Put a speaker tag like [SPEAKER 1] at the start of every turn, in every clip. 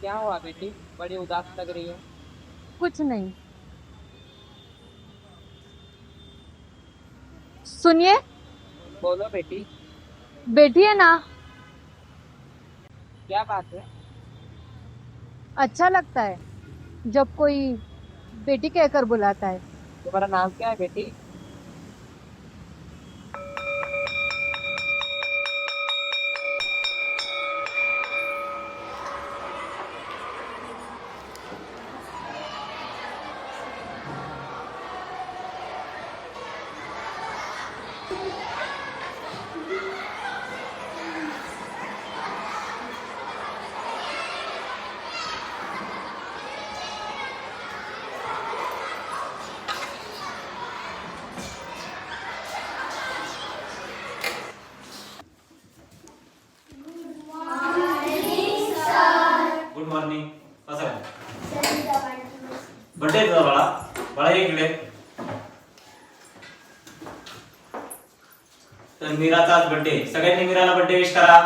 [SPEAKER 1] क्या हुआ बेटी? बड़ी उदास लग रही हो।
[SPEAKER 2] कुछ नहीं। सुनिए।
[SPEAKER 1] बोलो बेटी।
[SPEAKER 2] बैठिए ना।
[SPEAKER 1] क्या बात है?
[SPEAKER 2] अच्छा लगता है जब कोई बेटी कहकर बुलाता है।
[SPEAKER 1] तुम्हारा नाम क्या है बेटी?
[SPEAKER 3] Good morning. बसा. बर्थडे तुझा बाळा. बाळा इकडे. तर मीराचा आज बर्थडे. सगळ्यांनी मीराला बर्थडे विश करा.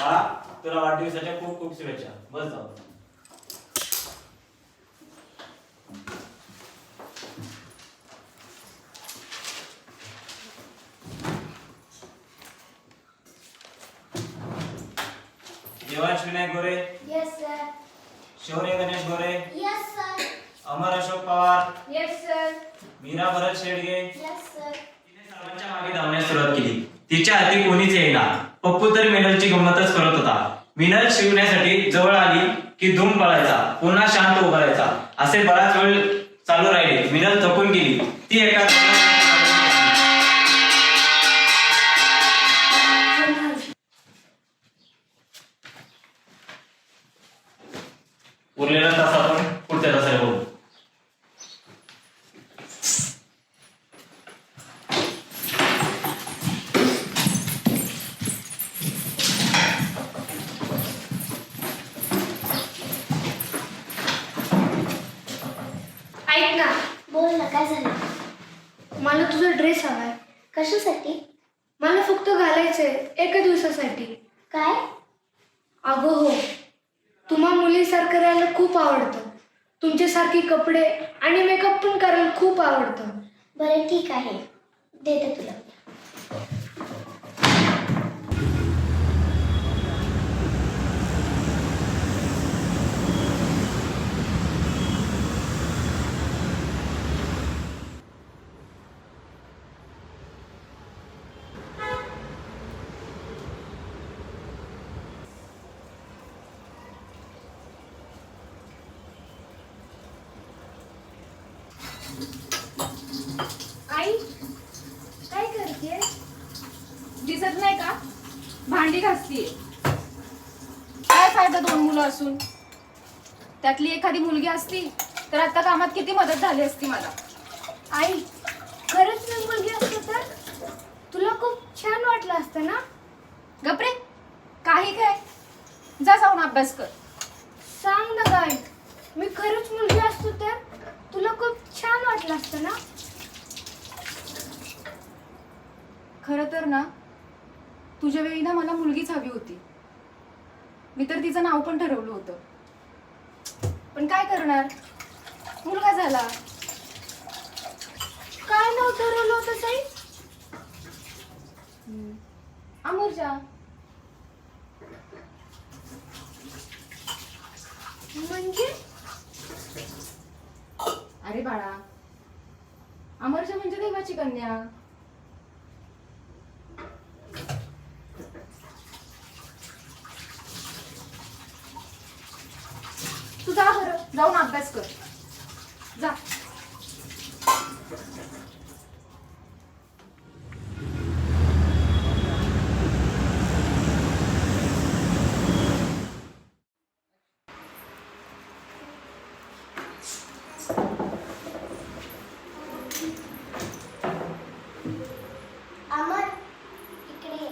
[SPEAKER 3] बाळा, तुला वाढदिवसाच्या खूप खूप शुभेच्छा. बस जाऊ. देवांश विनायक गोरे.
[SPEAKER 4] Yes, sir.
[SPEAKER 3] शौर्य गणेश गोरे.
[SPEAKER 4] Yes, sir.
[SPEAKER 3] अमर अशोक पवार.
[SPEAKER 4] Yes, sir.
[SPEAKER 3] मीरा भरत शेडगे.
[SPEAKER 4] Yes, sir.
[SPEAKER 3] तिने सर्वांच्या मागे धावण्यास सुरुवात केली. तिच्या हाती कोणीच येईना. पप्पू तर मिनलची गंमतच करत होता. मिनल शिवण्यासाठी जवळ आली की धूम पळायचा, पुन्हा शांत उभा राहायचा. असे बराच वेळ चालू राहिले. मिनल थकून गेली. ती एका उरलेला तास आपण पुढच्या तासाला बघू.
[SPEAKER 4] ऐक ना. बोल ना, काय झालं?
[SPEAKER 5] मला तुझा ड्रेस हवाय.
[SPEAKER 4] कशासाठी?
[SPEAKER 5] मला फक्त घालायचंय एका दिवसासाठी.
[SPEAKER 4] काय?
[SPEAKER 5] अगं हो, तुम्हा मुलीसारखं राहायला खूप आवडतं. तुमच्यासारखी कपडे आणि मेकअप पण करायला खूप आवडतं.
[SPEAKER 4] बरं ठीक आहे, देते तुला.
[SPEAKER 5] आई, काय करते? दिसत नाही का? भांडी घासतीये. काय फायदा दोन मुलं असून? त्यातली एखादी मुलगी असती तर आता कामात किती मदत झाली असती मला. आई, खरंच मी मुलगी असते तर तुला खूप छान वाटलं असतं ना? गपरे, काही काय, जा जाऊन अभ्यास कर. सांग ना काय, मी खरंच मुलगी असतो तर तुला खूप छान वाटलं असतं ना? खरं तर ना, तुझ्या वेळी ना मला मुलगीच हवी होती. मी तर तिचं नाव पण ठरवलं होतं, पण काय करणार, मुलगा झाला. काय नाव ठरवलं होतं ताई? अमरजा. म्हणजे? अरे बाळा, अमरजा म्हणजे देवाची कन्या. तू जा बरं, जाऊन अभ्यास कर. जा.
[SPEAKER 4] अमर, इकडे ये.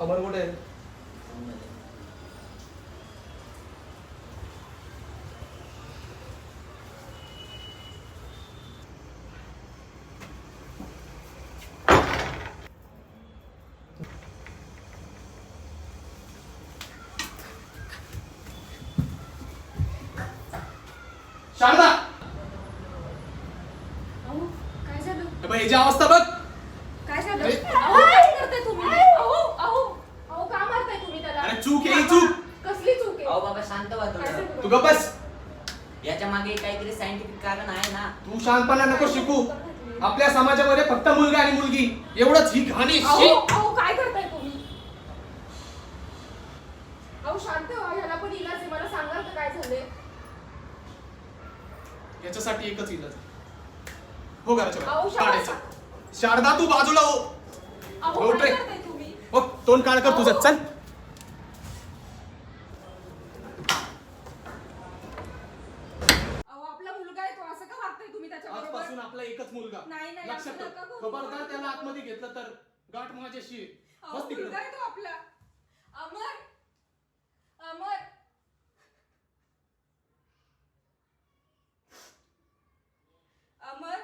[SPEAKER 6] अमर कुठे आहे? शारदा,
[SPEAKER 5] अहो काय झालं?
[SPEAKER 6] याची अवस्था बघ.
[SPEAKER 5] काय झालं? अहो काय करताय तुम्ही? अहो का मारताय तुम्ही त्याला?
[SPEAKER 6] अरे चूक आहे ही, चूक.
[SPEAKER 5] कसली चूक आहे?
[SPEAKER 1] अहो बाबा शांत व्हा
[SPEAKER 5] काय
[SPEAKER 1] थोडं.
[SPEAKER 5] झालं?
[SPEAKER 6] तू गप्प बस.
[SPEAKER 1] याच्या मागे काहीतरी सायंटिफिक कारण आहे ना.
[SPEAKER 6] तू शांतपणा नको शिकू. आपल्या समाजामध्ये फक्त मुलगा आणि मुलगी एवढंच ही घाणी.
[SPEAKER 5] अहो काय करताय तुम्ही? अहो शांत व्हा, ह्याला पण इलाज आहे. मला सांगाल का काय झालंय?
[SPEAKER 6] याच्यासाठी एकच इलाज आहे. हो घराच्या
[SPEAKER 5] अहो,
[SPEAKER 6] बाहेर काढायचं. शारदा तू बाजूला हो.
[SPEAKER 5] अहो
[SPEAKER 6] उठ
[SPEAKER 5] काय
[SPEAKER 6] रे.
[SPEAKER 5] करताय तुम्ही?
[SPEAKER 6] हो तोंड काळ कर तुझं. चल.
[SPEAKER 5] अहो आपला मुलगा आहे तो, असं का वागताय तुम्ही त्याच्याबरोबर?
[SPEAKER 6] आजपासून आपला एकच मुलगा.
[SPEAKER 5] नाही, नाही,
[SPEAKER 6] लक्षात
[SPEAKER 5] असं नका
[SPEAKER 6] ठेव.
[SPEAKER 5] करू.
[SPEAKER 6] खबरदार त्याला आतमध्ये घेतलं तर गाठ माझ्याशी आहे.
[SPEAKER 5] अहो
[SPEAKER 6] बस तिकडे.
[SPEAKER 5] मुलगा आहे तो आपला. अमर अमर अमर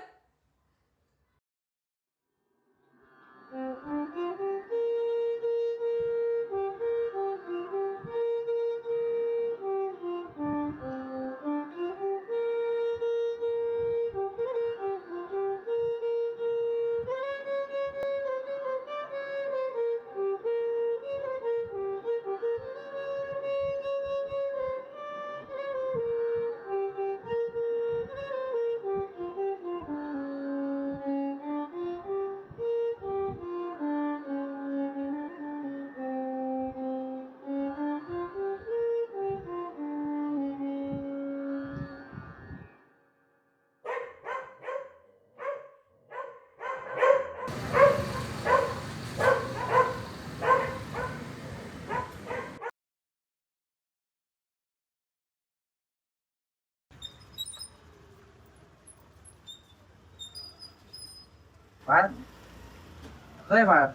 [SPEAKER 1] बाळ होय बाळ.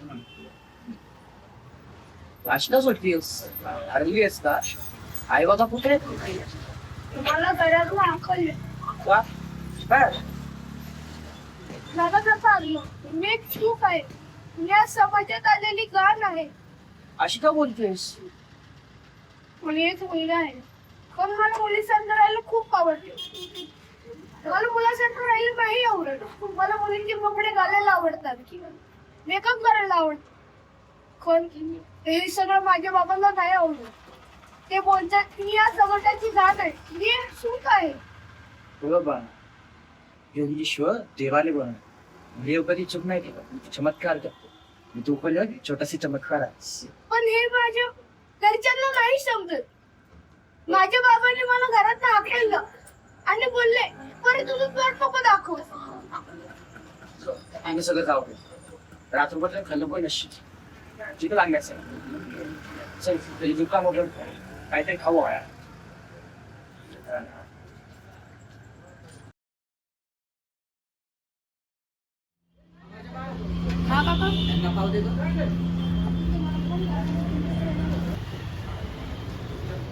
[SPEAKER 1] नाश्ता सुटलीस? हरली आहेस का? आई बाबा कुठे आहेत?
[SPEAKER 7] तुम्हाला घरातून हाकलले.
[SPEAKER 1] का? काय?
[SPEAKER 7] मला कसं आलं? मी एक चूक आहे. मी आज समाजात आलेली गाण आहे.
[SPEAKER 1] अशी का बोलतेस?
[SPEAKER 7] मी एक मुलगा आहे, पण मला मुलीसारखं राहायला खूप आवडते. मला मुलासारखं राहायला नाही आवडत. मला मुलींचे कपडे घालायला आवडतात, मेकअप करायला आवडत. पण हे सगळं माझ्या बाबांना नाही आवडत. ते बोलतात की या समाजाची गाण आहे. मी एक चूक आहे.
[SPEAKER 1] हो बाळा, योगेश्वर देवाले बन. देव कधी चूक नाही केला, चमत्कार करतो. तू पण एक छोटासा चमत्कार आहे.
[SPEAKER 7] पण हे माझ्या घरच्यांना नाही समजत. माझ्या बाबांनी मला घरात हाकललं आणि बोलले, बरं तुझं तोंड नको दाखव.
[SPEAKER 1] आणि सगळं जाऊ दे. रात्रभर खाल्लं पण नसशील. जिथं लागण्याचं चल दुकान वगैरे काहीतरी खाऊ आहे.
[SPEAKER 7] हा काका,
[SPEAKER 1] त्यांना खाऊ देतो.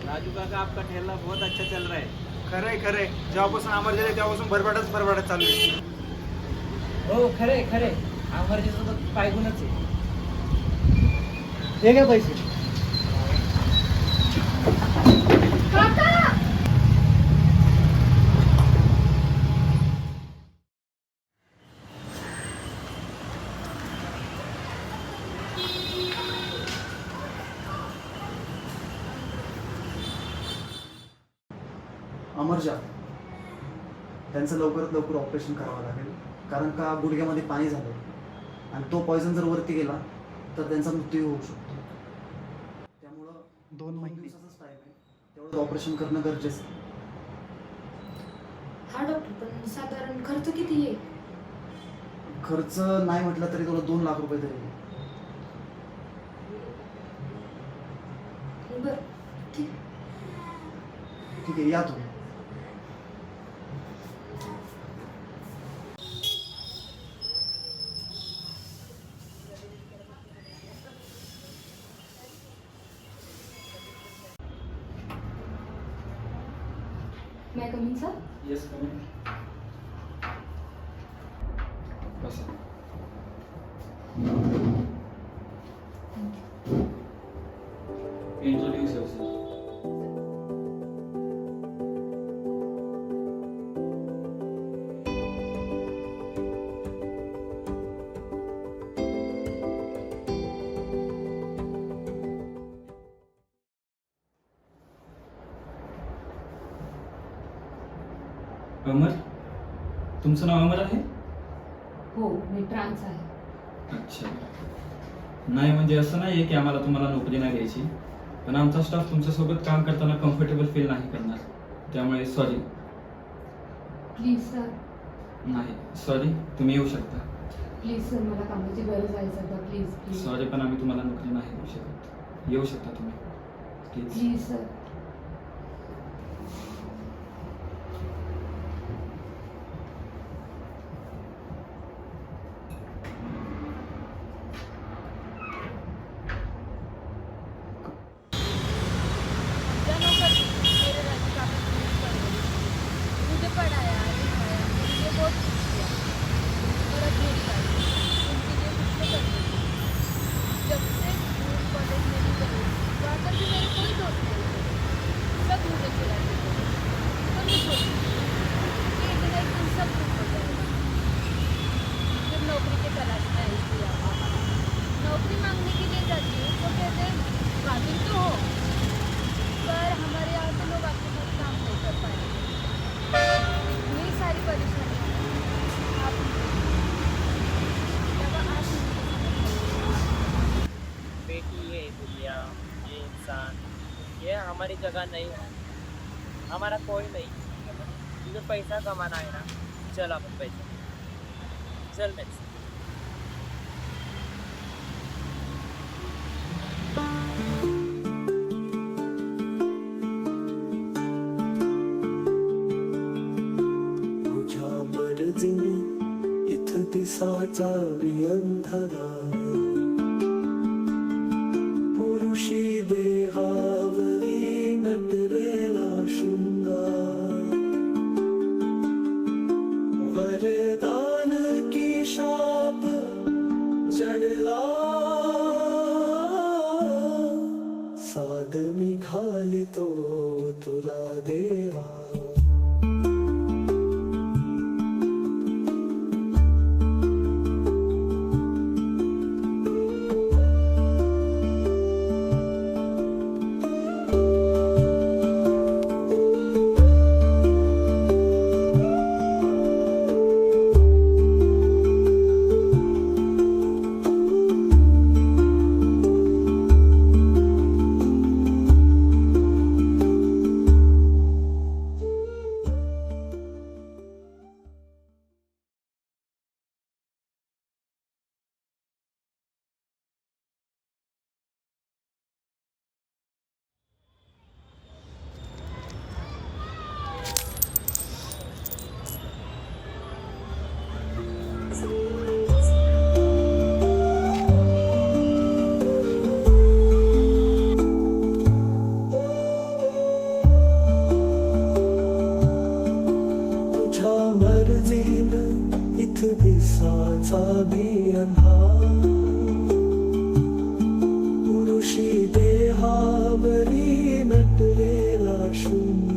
[SPEAKER 3] राजू काका, आपका ठेला बहुत अच्छा चल रहा है.
[SPEAKER 6] खरंय खरंय. जेव्हापासून आम्हाला दिले तेव्हापासून भरभराटच चालू आहे.
[SPEAKER 1] हो खरे खरे. आमरजीसोबत पायगुणच आहे.
[SPEAKER 6] हे काय पैसे?
[SPEAKER 7] काका
[SPEAKER 8] अमरजा, त्यांचं लवकरात लवकर ऑपरेशन करावं लागेल. कारण का गुडघ्यामध्ये पाणी झालं आणि तो पॉयझन जर वरती गेला तर त्यांचा मृत्यू होऊ शकतो. त्यामुळं 2 दिवसाचाच टाईम आहे. तेवढं ऑपरेशन करणं गरजेचं आहे.
[SPEAKER 5] हा डॉक्टर, पण साधारण खर्च किती आहे?
[SPEAKER 8] खर्च नाही म्हटलं तरी तुला 2 लाख रुपये तरी येईल.
[SPEAKER 5] बरं ठीक.
[SPEAKER 8] ठीक आहे, या तुम्ही.
[SPEAKER 5] I coming sir?
[SPEAKER 9] येस कमी बसा. Introduce yourself. अमर, तुमचं नाव अमर आहे?
[SPEAKER 5] हो, मी ट्रान्स आहे.
[SPEAKER 9] अच्छा. नाही म्हणजे असं नाही आहे की आम्हाला तुम्हाला नोकरी नाही द्यायची, पण आमचा स्टाफ तुमच्यासोबत काम करताना कम्फर्टेबल फील नाही करणार, त्यामुळे सॉरी.
[SPEAKER 5] Please sir.
[SPEAKER 9] नाही सॉरी, तुम्ही येऊ शकता.
[SPEAKER 5] प्लीज सर, मला कामाची गरज आहे सध्या. प्लीज प्लीज
[SPEAKER 9] सॉरी पण आम्ही तुम्हाला नोकरी नाही देऊ शकत. येऊ शकता तुम्ही प्लीज.
[SPEAKER 5] Please sir.
[SPEAKER 2] मुझे पढ़ाया लिखाया, मुझे बहुत कुछ किया, और अब मेरी बारी है उनके लिए कुछ तो करने की. जब से स्कूल कॉलेज में भी गई वहाँ पर भी मेरे कोई दोस्त नहीं थे, सब मुझे खिलाते थे. तो मैं सोची कि एक ना एक दिन सब कुछ हो जाएगा. जब नौकरी के तलाश में आई थी नौकरी मांगने के लिए जाती हूँ तो कहते हैं काबिल तो हो, पर हमारे यहाँ के लोग आपके साथ काम नहीं कर पाएंगे. इतनी सारी परेशानी आप
[SPEAKER 10] बेटी ये दुनिया, ये इंसान, ये हमारी जगह नहीं है. हमारा कोई नहीं. तुझे पैसा कमाना है ना, चल अपन पैसा चल. मैं
[SPEAKER 11] तुझ्या मर्जीने इथं दिसाचा अंधारा, पुरुषी देहावरी नटलेला शृंगार, वरदान की शाप जडला, साद मी घालितो तुला देवा. दिसाचा अंधार, पुरुषी देहावरी नटलेला शून्य,